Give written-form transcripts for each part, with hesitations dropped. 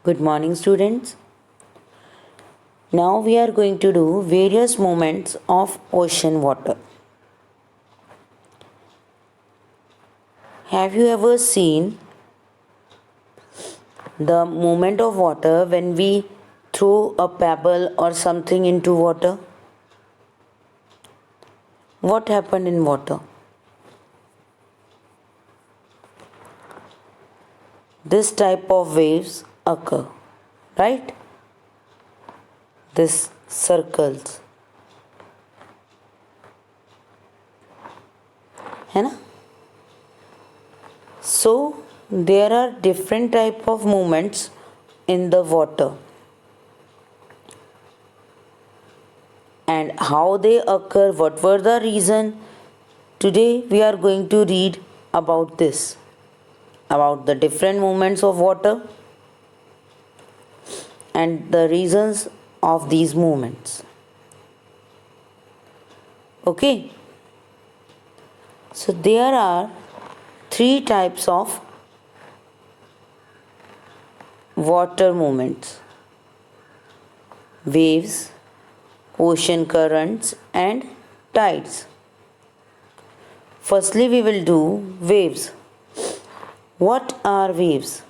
Good morning, students. Now we are going to do various movements of ocean water. Have you ever seen the movement of water when we throw a pebble or something into water? What happened in water? This type of waves occur, right? This circles, है ना? So there are different type of movements in the water, and how they occur, what were the reason. Today we are going to read about this, about the different movements of water and the reasons of these movements. Okay, so there are three types of water movements: waves, ocean currents, and tides. Firstly, we will do waves. What are waves?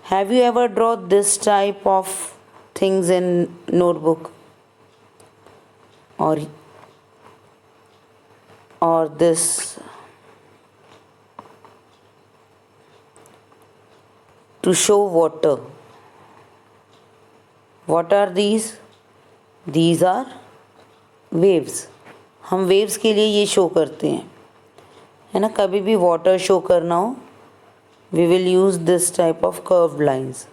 Have you ever drawn this type of things in notebook? Or this to show water? What are these? These are waves. हम waves के लिए ये show करते हैं, है ना? कभी भी वाटर शो करना हो, we will use this type of curved lines.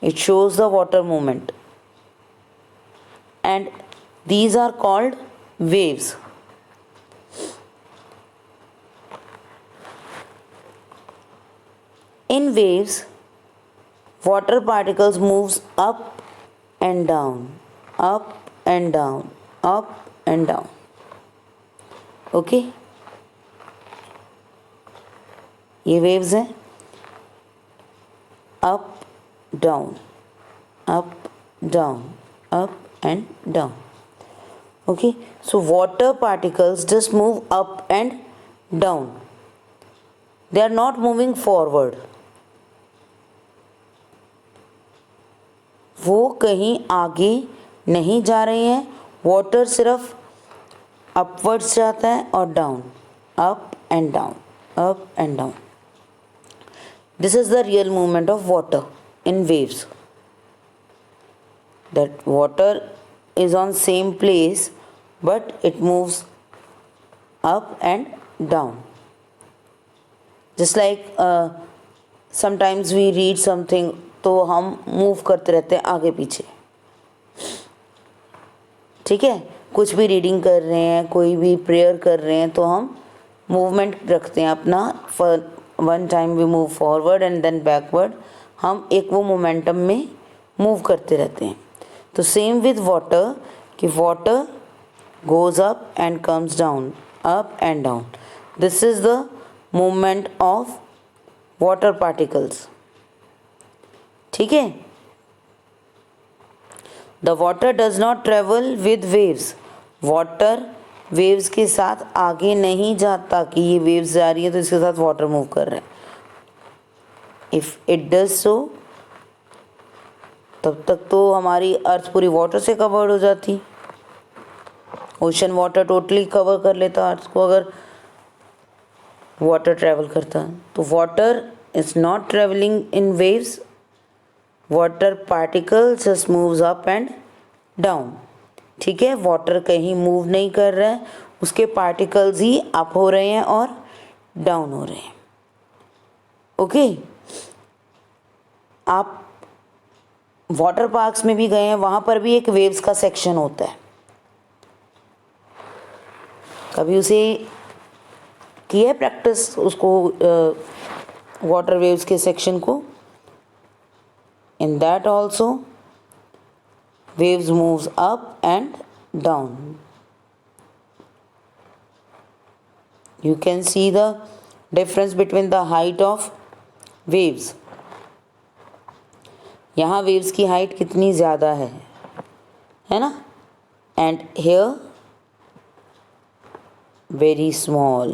It shows the water movement, and these are called waves. In waves, water particles moves up and down, up and down, up and down. Okay, ये waves हैं, up, down, up, down, up and down. Okay, so water particles just move up and down. They are not moving forward. वो कहीं आगे नहीं जा रहे हैं. Water सिर्फ अपवर्ड्स जाता है और down, up and down, up and down. This is the real movement of water in waves. That water is on same place, but it moves up and down. Just like sometimes we read something, तो हम move करते रहते हैं आगे पीछे. ठीक है, कुछ भी रीडिंग कर रहे हैं, कोई भी प्रेयर कर रहे हैं, तो हम मूवमेंट रखते हैं अपना. One time we move forward and then backward. हम एक वो मोमेंटम में मूव करते रहते हैं. तो सेम विद वाटर, कि water goes up and comes down, up and down. This is the movement of water particles. ठीक है. The water does not travel with waves. Water waves के साथ आगे नहीं जाता कि ये वेव्स जा रही है तो इसके साथ वाटर मूव कर रहा है. इफ इट डज सो, तब तक तो हमारी अर्थ पूरी वाटर से कवर्ड हो जाती. ओशन वाटर टोटली कवर कर लेता अर्थ को अगर वाटर ट्रेवल करता. तो water is not travelling in waves. Water particle just moves up and down. ठीक है, वाटर कहीं मूव नहीं कर रहा है, उसके पार्टिकल्स ही अप हो रहे हैं और डाउन हो रहे हैं. ओके, आप वाटर पार्क्स में भी गए हैं, वहाँ पर भी एक वेव्स का सेक्शन होता है. कभी उसे किया है प्रैक्टिस, उसको वाटर वेव्स के सेक्शन को? In that also waves moves up and down. You can see the difference between the height of waves. यहाँ वेव्स की हाइट कितनी ज़्यादा है ना, and here very small,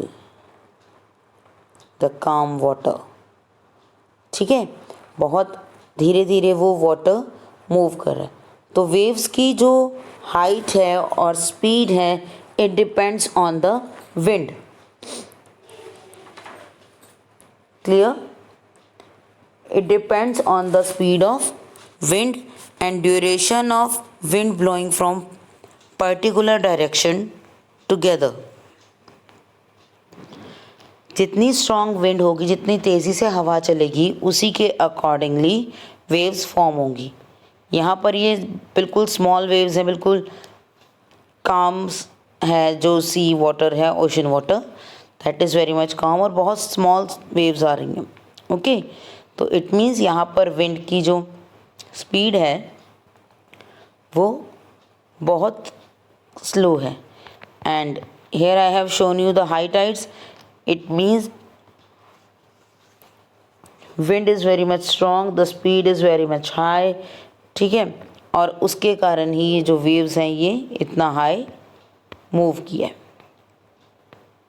the calm water. ठीक है, बहुत धीरे धीरे वो वाटर मूव कर रहा है। तो वेव्स की जो हाइट है और स्पीड है, it depends on the wind. Clear? It depends on the speed of wind and duration of wind blowing from particular direction together. जितनी स्ट्रॉन्ग विंड होगी, जितनी तेज़ी से हवा चलेगी, उसी के अकॉर्डिंगली वेव्स फॉर्म होंगी। यहाँ पर ये बिल्कुल स्मॉल वेव्स हैं, बिल्कुल काम्स है, जो सी वाटर है, ocean water, that is very much काम, और बहुत स्मॉल वेव्स आ रही हैं। ओके, तो इट मीन्स यहाँ पर विंड की जो स्पीड है वो बहुत स्लो है। And here I have shown you the high tides. It means wind is very much strong, the speed is very much high. ठीक है, और उसके कारण ही ये जो वेव्स हैं ये इतना हाई मूव किया है।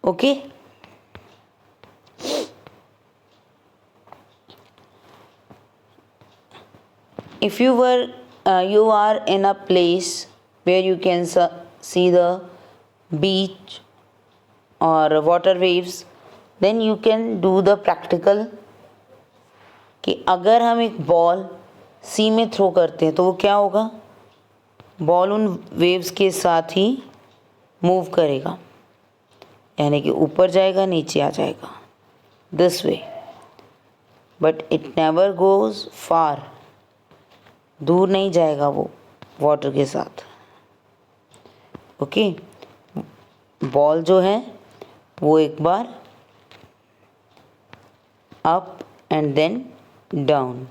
Okay, if you are in a place where you can see the beach or water waves, then you can do the practical कि अगर हम एक बॉल सी में थ्रो करते हैं तो वो क्या होगा, बॉल उन वेव्स के साथ ही मूव करेगा, यानी कि ऊपर जाएगा, नीचे आ जाएगा, this way, but it never goes far, दूर नहीं जाएगा वो वाटर के साथ। ओके, बॉल जो है वो एक बार up and then down,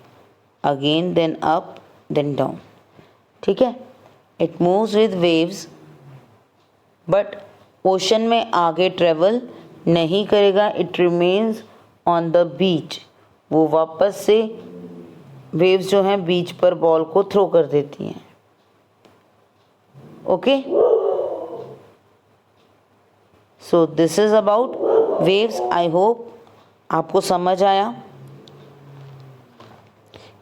again then up then down. ठीक है, it moves with waves, but ocean में आगे ट्रेवल नहीं करेगा, it remains on the beach. वो वापस से वेव्स जो हैं बीच पर बॉल को थ्रो कर देती हैं। Okay, so this is about waves. I hope आपको समझ आया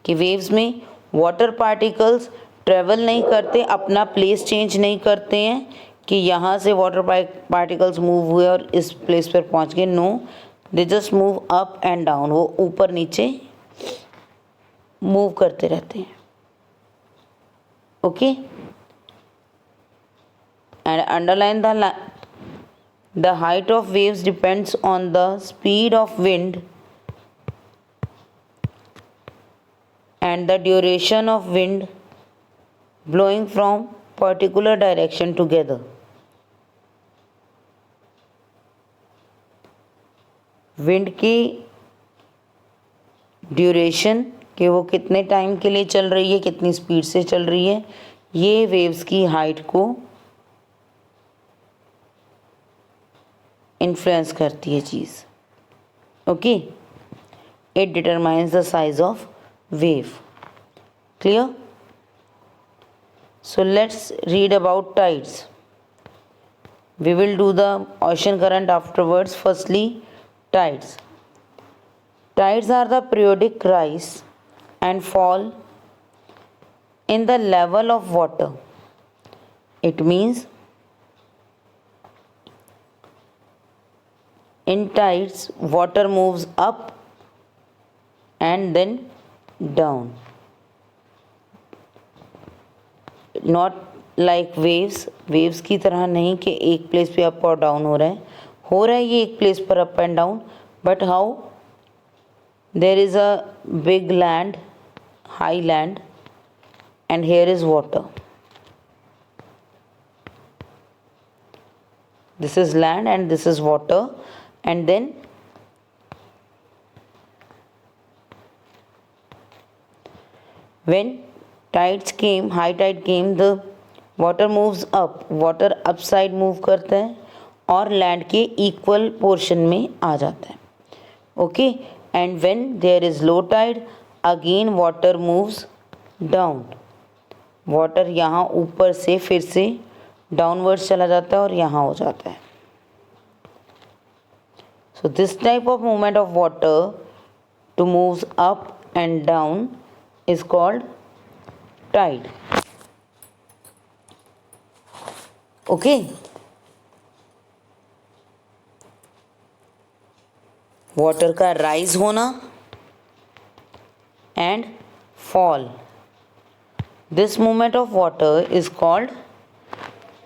कि वेव्स में वाटर पार्टिकल्स ट्रेवल नहीं करते, अपना प्लेस चेंज नहीं करते हैं कि यहाँ से वाटर पार्टिकल्स मूव हुए और इस प्लेस पर पहुँच गए। No, they just move up and down, वो ऊपर नीचे मूव करते रहते हैं। Okay, and underline the height of waves depends on the speed of wind and the duration of wind blowing from particular direction together. Wind की duration कि वो कितने टाइम के लिए चल रही है, कितनी स्पीड से चल रही है, ये वेव्स की हाइट को इन्फ्लुएंस करती है चीज़। Okay, it determines the size of wave. Clear? So let's read about tides. We will do the ocean current afterwards. Firstly, tides. Tides are the periodic rise and fall in the level of water. It means in tides water moves up and then down, not like waves की तरह नहीं कि एक place पे up और down हो रहा है ये एक प्लेस पर up and down, but how there is a big land, high land, and here is water. This is land and this is water, and then when tides came, high tide came, the water moves up, water upside move करता है और land के equal portion में आ जाता है. Okay, and when there is low tide, again water moves down. Water यहाँ ऊपर से फिर से डाउनवर्ड्स चला जाता है और यहाँ हो जाता है. So this type of movement of water to moves up and down is called tide. Okay. Water का राइज होना and fall, this movement of water is called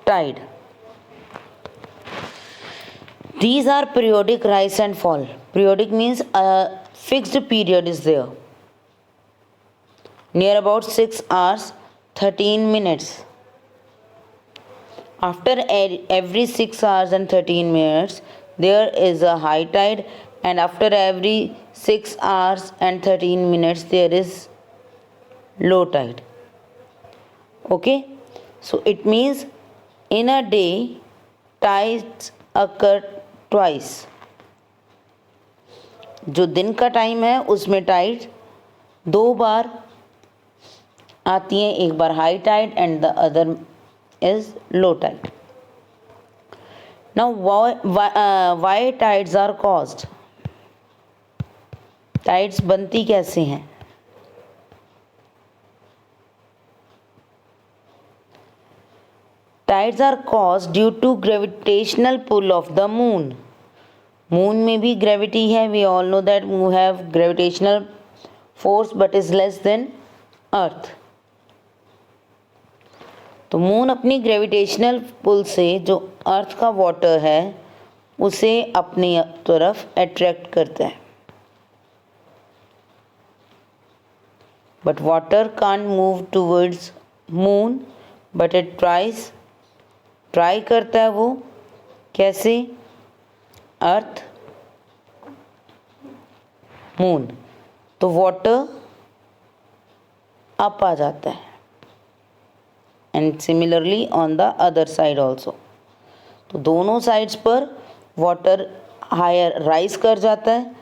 tide. These are periodic rise and fall. Periodic means a fixed period is there. Near about 6 hours 13 minutes. After every 6 hours and 13 minutes, there is a high tide, and after every 6 hours and 13 minutes, there is low tide. Okay? So it means in a day, tides occur twice. जो दिन का time है उसमें Tide दो बार आती हैं, एक बार high tide and the other is low tide. Now why tides are caused. Tides बनती कैसे हैं? Tides are caused due to gravitational pull of the moon. Moon में भी ग्रेविटी है. We all know that we have gravitational force but is less than अर्थ. तो moon अपनी gravitational pull से जो अर्थ का वाटर है उसे अपनी तरफ अट्रैक्ट करता है. But water can't move towards moon but it try करता है. वो कैसे? अर्थ मून, तो वाटर अप आ जाता है and similarly on the other side also. तो दोनों साइड्स पर वाटर हायर राइज कर जाता है.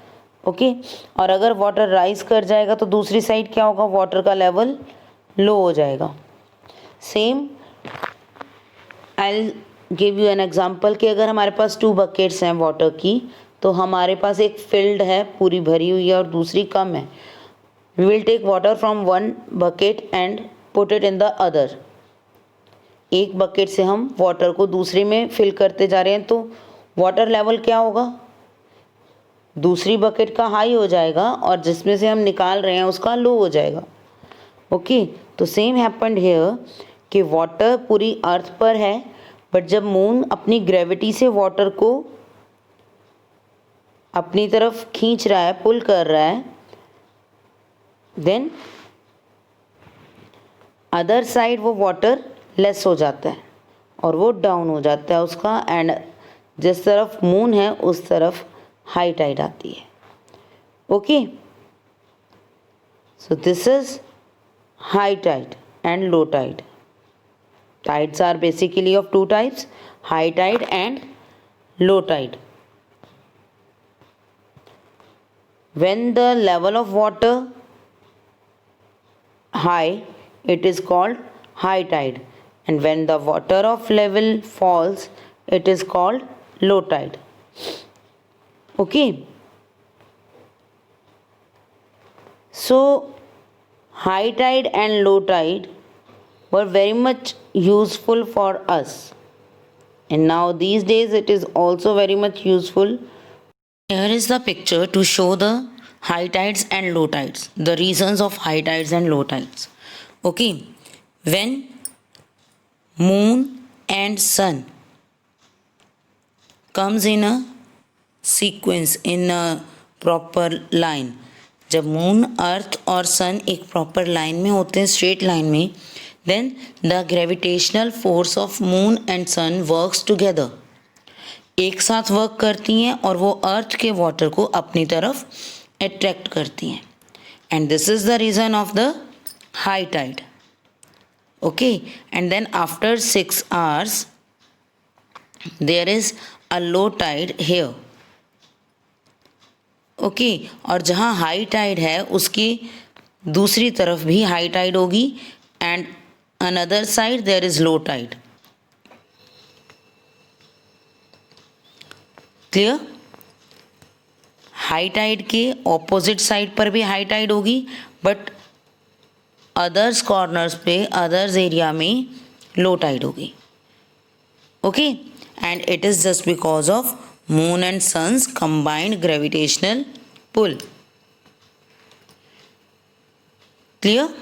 ओके, और अगर वाटर राइज कर जाएगा तो दूसरी साइड क्या होगा? वाटर का लेवल लो हो जाएगा. Same I'll give you an example कि अगर हमारे पास 2 बकेट्स हैं वाटर की, तो हमारे पास एक फिल्ड है पूरी भरी हुई है और दूसरी कम है. We will take water from one bucket and put it in the other. एक बकेट से हम वाटर को दूसरे में फिल करते जा रहे हैं तो वाटर लेवल क्या होगा? दूसरी बकेट का हाई हो जाएगा और जिसमें से हम निकाल रहे हैं उसका लो हो जाएगा. ओके, तो सेम हैपेंड हियर कि वाटर पूरी अर्थ पर है बट जब मून अपनी ग्रेविटी से वाटर को अपनी तरफ खींच रहा है, पुल कर रहा है, देन अदर साइड वो वाटर लेस हो जाता है और वो डाउन हो जाता है उसका, एंड जिस तरफ मून है उस तरफ हाई टाइड आती है. Okay, so this is high tide and low tide. Tides are basically of 2 types, high tide and low tide. When the level of water high, it is called high tide, and when the water of level falls, it is called low tide. Okay, so high tide and low tide were very much useful for us, and now these days it is also very much useful. Here is the picture to show the high tides and low tides, the reasons of high tides and low tides. Okay, when moon and sun comes in a sequence, in a proper line, जब moon earth और सन एक proper line में होते हैं, straight line में, then the gravitational force of moon and sun works together. एक साथ work करती हैं और वो अर्थ के वाटर को अपनी तरफ अट्रैक्ट करती हैं, and this is the reason of the high tide. Okay, and then after 6 hours there is a low tide here. Okay, और जहाँ हाई टाइड है उसकी दूसरी तरफ भी हाई टाइड होगी and another side there is low tide. Clear? High tide के opposite side पर भी हाई टाइड होगी, बट अदर्स कॉर्नर्स पे, अदर्स एरिया में लो टाइड होगी। Okay, and it is just because of moon and sun's combined gravitational pull. Clear?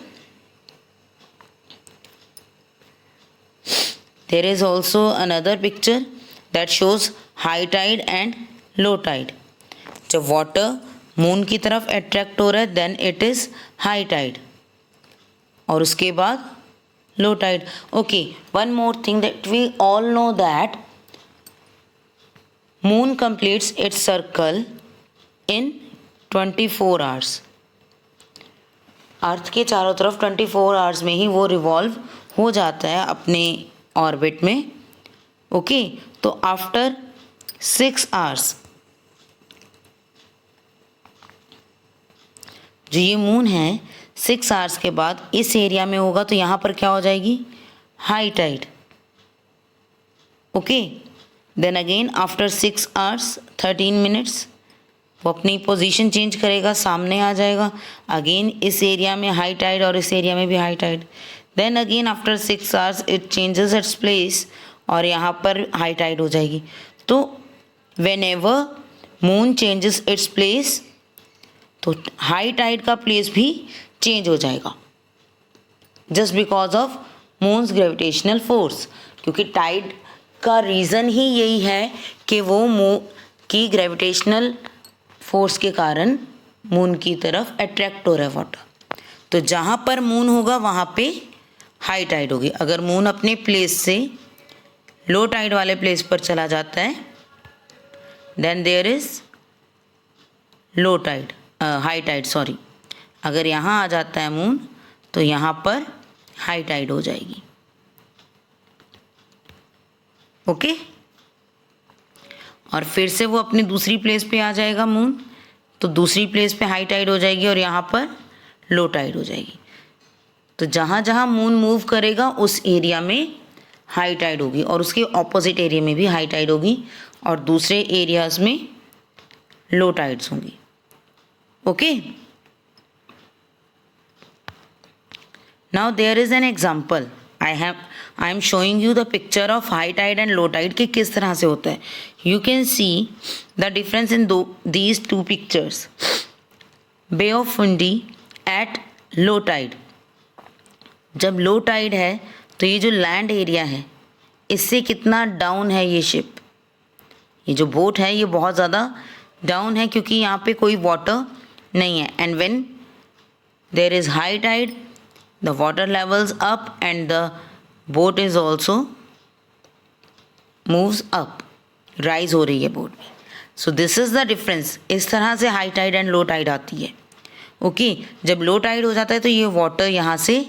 There is also another picture that shows high tide and low tide. जब water moon की तरफ attract हो रहा है then it is high tide, और उसके बाद low tide. Okay, one more thing that we all know that moon completes its circle in 24 hours. Earth के चारों तरफ 24 आवर्स में ही वो रिवॉल्व हो जाता है अपने ऑर्बिट में। ओके, तो आफ्टर 6 आवर्स जो ये मून है 6 आवर्स के बाद इस एरिया में होगा, तो यहाँ पर क्या हो जाएगी? High tide. Okay, then again after 6 hours 13 minutes वो अपनी पोजीशन चेंज करेगा, सामने आ जाएगा। अगेन इस एरिया में हाई टाइड और इस एरिया में भी high tide. Then again after 6 hours it changes its place और यहाँ पर हाई टाइड हो जाएगी। तो whenever moon changes its place तो हाई टाइड का प्लेस भी चेंज हो जाएगा, just because of moon's gravitational force. क्योंकि टाइड का रीज़न ही यही है कि वो मून की ग्रेविटेशनल फोर्स के कारण मून की तरफ अट्रैक्ट हो रहा है वाटर। तो जहाँ पर मून होगा वहाँ पे हाई टाइड होगी। अगर मून अपने प्लेस से लो टाइड वाले प्लेस पर चला जाता है then there is low tide, high tide sorry. अगर यहाँ आ जाता है मून तो यहाँ पर हाई टाइड हो जाएगी। ओके, और फिर से वो अपनी दूसरी प्लेस पे आ जाएगा मून, तो दूसरी प्लेस पे हाई टाइड हो जाएगी और यहाँ पर लो टाइड हो जाएगी। तो जहाँ जहाँ मून मूव करेगा उस एरिया में हाई टाइड होगी और उसके ऑपोजिट एरिया में भी हाई टाइड होगी और दूसरे एरियाज में लो टाइड्स होंगी। Okay, now there is an example. I am showing you the picture of high tide and low tide कि किस तरह से होता है। You can see the difference in these two pictures. Bay of Fundy at low tide, जब low Tide है तो ये जो लैंड एरिया है इससे कितना डाउन है ये शिप, ये जो बोट है ये बहुत ज़्यादा डाउन है क्योंकि यहाँ पे कोई वाटर नहीं है। And when there is high tide the water levels up and the boat is also moves up, rise हो रही है बोट में। So this is the difference. इस तरह से high tide and low tide आती है। ओके, जब लो टाइड हो जाता है तो ये वाटर यहाँ से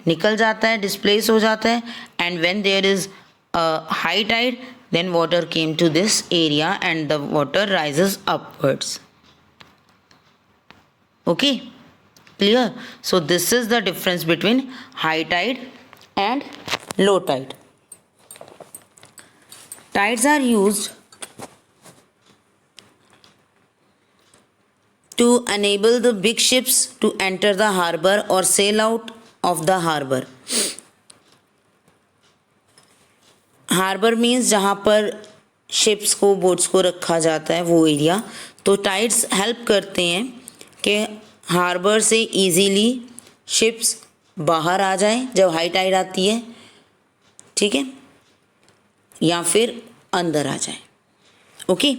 निकल जाता है, डिस्प्लेस हो जाता है। And when there is high tide then water came to this area and the water rises upwards. Okay, clear? So this is the difference between high tide and low tide. Tides are used to enable the big ships to enter the harbor or sail out of the harbor. Harbour means जहाँ पर ships को, boats को रखा जाता है वो area. तो tides help करते हैं कि हार्बर से इजीली शिप्स बाहर आ जाएं जब हाई टाइड आती है, ठीक है, या फिर अंदर आ जाए। Okay,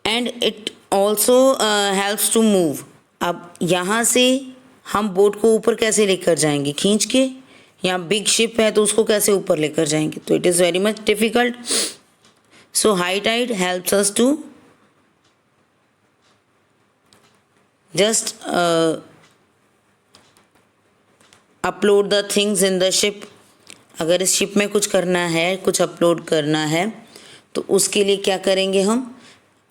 and it also helps to move. अब यहाँ से हम बोट को ऊपर कैसे लेकर जाएंगे? खींच के। या बिग शिप है तो उसको कैसे ऊपर लेकर जाएंगे? तो it is very much difficult. So high tide helps us to just upload the things in the ship. अगर इस शिप में कुछ करना है, कुछ अपलोड करना है तो उसके लिए क्या करेंगे, हम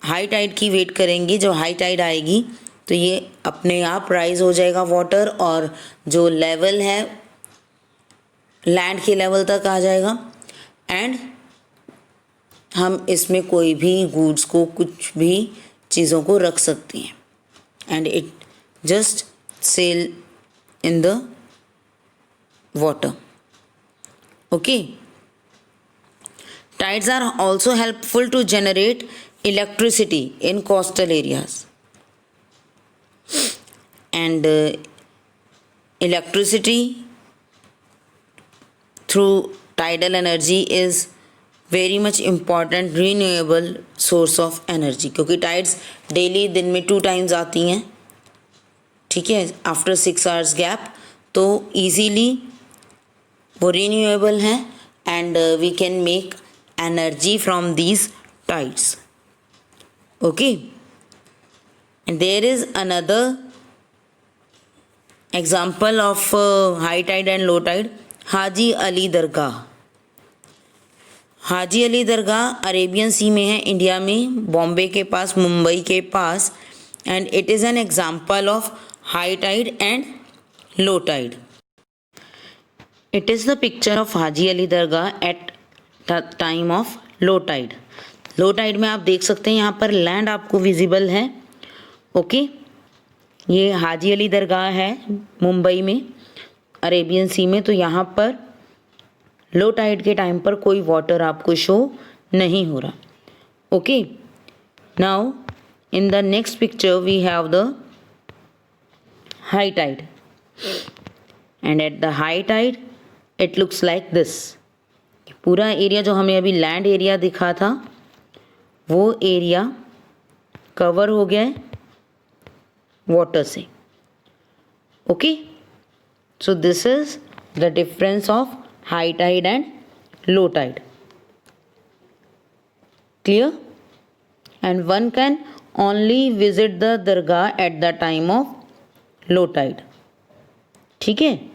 हाई टाइड की वेट करेंगे। जब हाई टाइड आएगी तो ये अपने आप राइज हो जाएगा वाटर, और जो लेवल है लैंड के लेवल तक आ जाएगा, एंड हम इसमें कोई भी गुड्स को, कुछ भी चीज़ों को रख सकते हैं, and it just sell in the water. Okay. Tides are also helpful to generate electricity in coastal areas. And electricity through tidal energy is very much important renewable source of energy, क्योंकि tides daily दिन में 2 times आती हैं, ठीक है, after 6 hours gap, तो easily वो renewable हैं, and we can make energy from these tides. Okay, and there is another example of high tide and low tide. Haji Ali Dargah. Haji Ali Dargah Arabian sea में है, इंडिया में, बॉम्बे के पास, मुंबई के पास, and it is an example of high tide and low tide. It is the picture of Haji Ali Dargah at the time of low tide. Low tide में आप देख सकते हैं यहाँ पर लैंड आपको विजिबल है. ओके, ये हाजी अली दरगाह है मुंबई में, अरेबियन सी में. तो यहाँ पर लो टाइड के टाइम पर कोई वाटर आपको शो नहीं हो रहा. Okay, now in the next picture we have the high tide, and at the high tide it looks like this. पूरा एरिया जो हमें अभी लैंड एरिया दिखा था वो एरिया कवर हो गया है वाटर से. Okay, so this is the difference of high tide and low tide. Clear? And one can only visit the दरगाह at the time of low tide. ठीक है.